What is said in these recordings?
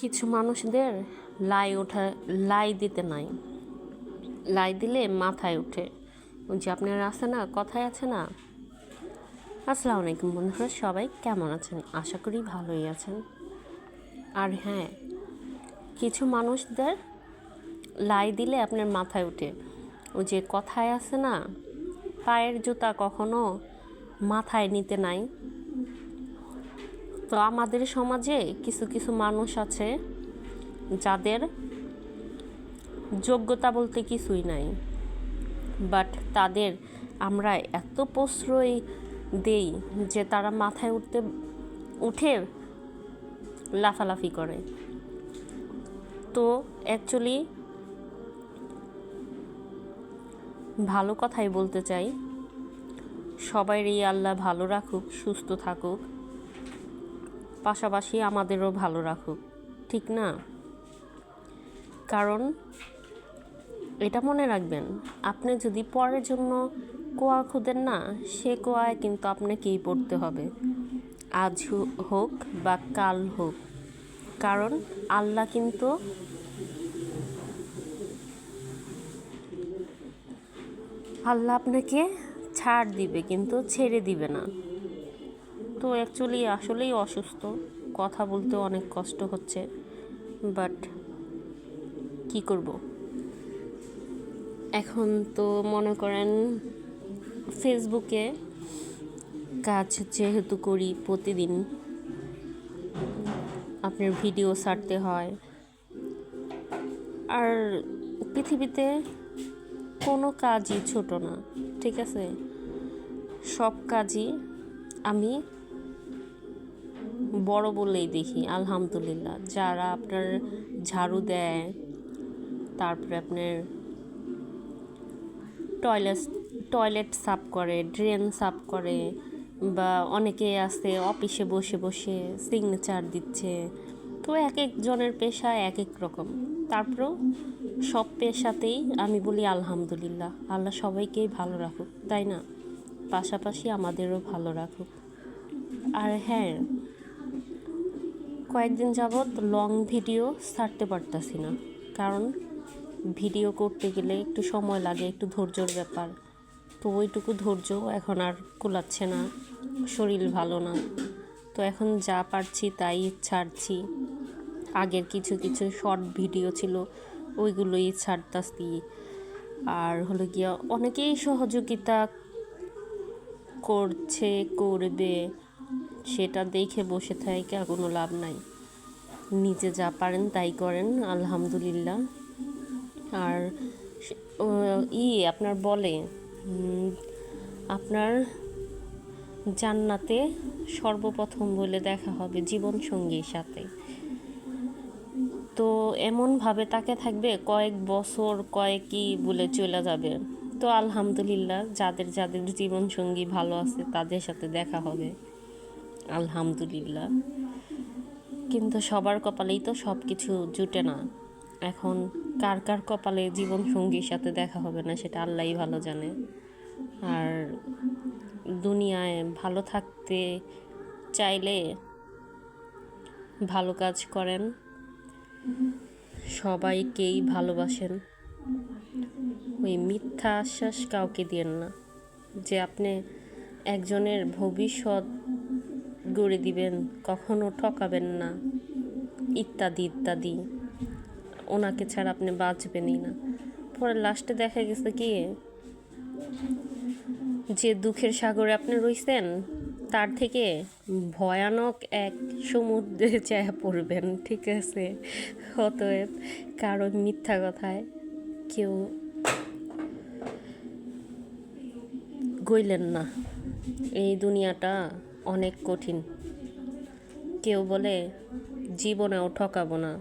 কিছু মানুষদের লাই দিতে নাই, লাই দিলে মাথায় ওঠে। ওই যে আপনার আছে না, কথায় আছে না। আসসালামু আলাইকুম বন্ধুরা, সবাই কেমন আছেন? আশা করি ভালোই আছেন। আর হ্যাঁ, কিছু মানুষদের লাই দিলে আপনার মাথায় ওঠে। ওই যে কথায় আছে না, পায়ের জুতা কখনো মাথায় নিতে নাই। তো আমাদের সমাজে কিছু কিছু মানুষ আছে যাদের যোগ্যতা বলতে কিছুই নাই, বাট তাদের আমরা এত প্রশ্রয় দেই যে তারা মাথায় উঠে লাফালাফি করে। তো অ্যাকচুয়ালি ভালো কথাই বলতে চাই, সবাইরই আল্লাহ ভালো রাখুক, সুস্থ থাকুক, পাশাপাশি আমাদেরও ভালো রাখুক, ঠিক না? কারণ এটা মনে রাখবেন, আপনি যদি পরের জন্য কোয়া খুঁদেন না, সে কোয়ায় কিন্তু আপনাকেই পড়তে হবে, আজ হোক বা কাল হোক। কারণ আল্লাহ কিন্তু আপনাকে ছাড় দিবে, কিন্তু ছেড়ে দিবে না। তো অ্যাকচুয়ালি আসলেই অসুস্থ, কথা বলতে অনেক কষ্ট হচ্ছে, বাট কি করব। এখন তো মনে করেন ফেসবুকে কাজ যেহেতু করি, প্রতিদিন আপনার ভিডিও ছাড়তে হয়। আর পৃথিবীতে কোনো কাজই ছোট না, ঠিক আছে? সব কাজই আমি বড় বলেই দেখি, আলহামদুলিল্লাহ। যারা আপনার ঝাড়ু দেয়, তারপরে আপনার টয়লেট সাফ করে, ড্রেন সাফ করে, বা অনেকে আছে অফিসে বসে বসে সিগনেচার দিচ্ছে। তো এক একজনের পেশা এক এক রকম। তারপরেও সব পেশাতেই আমি বলি আলহামদুলিল্লাহ, আল্লাহ সবাইকেই ভালো রাখুক, তাই না? পাশাপাশি আমাদেরও ভালো রাখুক। আর হ্যাঁ, কয়েকদিন যাবৎ লং ভিডিও ছাড়তে পারতাছি না, কারণ ভিডিও করতে গেলে একটু সময় লাগে, একটু ধৈর্যর ব্যাপার। তো ওইটুকু ধৈর্য এখন আর কুলাচ্ছে না, শরীর ভালো না। তো এখন যা পারছি তাই ছাড়ছি। আগের কিছু কিছু শর্ট ভিডিও ছিল, ওইগুলোই ছাড়তাছি। আর হলো গিয়া অনেকেই সহযোগিতা করবে, সেটা দেখে বসে থাকে কোনো লাভ নাই। নিজে যা পারেন তাই করেন, আলহামদুলিল্লাহ। আর আপনার বলে আপনার জান্নাতে সর্বপ্রথম বলে দেখা হবে জীবনসঙ্গীর সাথে। তো এমনভাবে তাকে থাকবে কয়েক বছর, কয়েকই বলে চলে যাবে। তো আলহামদুলিল্লাহ, যাদের যাদের জীবনসঙ্গী ভালো আছে তাদের সাথে দেখা হবে, আলহামদুলিল্লাহ। কিন্তু সবার কপালেই তো সব কিছু জুটে না। এখন কার কার কপালে জীবনসঙ্গীর সাথে দেখা হবে না, সেটা আল্লাহই ভালো জানে। আর দুনিয়ায় ভালো থাকতে চাইলে ভালো কাজ করেন, সবাইকেই ভালোবাসেন। ওই মিথ্যা আশ্বাস কাউকে দিয়েন না যে আপনি একজনের ভবিষ্যৎ গড়ে দিবেন, কখনো ঠকাবেন না, ইত্যাদি ইত্যাদি। ওনাকে ছাড়া আপনি বাঁচবেনই না। পরে লাস্টে দেখা গেছে কি, যে দুঃখের সাগরে আপনি রইছেন তার থেকে ভয়ানক এক সমুদ্রে চায়া পড়বেন, ঠিক আছে? অতএব কারণ মিথ্যা কথায় কেউ গইলেন না। এই দুনিয়াটা অনেক কঠিন। কেউ বলে জীবনেও ঠকাবো না,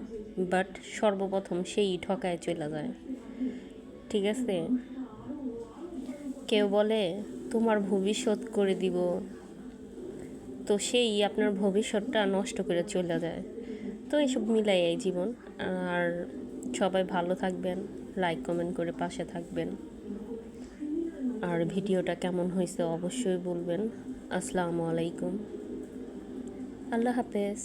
বাট সর্বপ্রথম সেই ঠকায় চলে যায়, ঠিক আছে? কেউ বলে তোমার ভবিষ্যৎ করে দিব, তো সেই আপনার ভবিষ্যৎটা নষ্ট করে চলে যায়। তো এইসব মিলাই এই জীবন। আর সবাই ভালো থাকবেন, লাইক কমেন্ট করে পাশে থাকবেন। আর ভিডিওটা কেমন হয়েছে অবশ্যই বলবেন। আসসালামু আলাইকুম, আল্লাহ হাফেজ।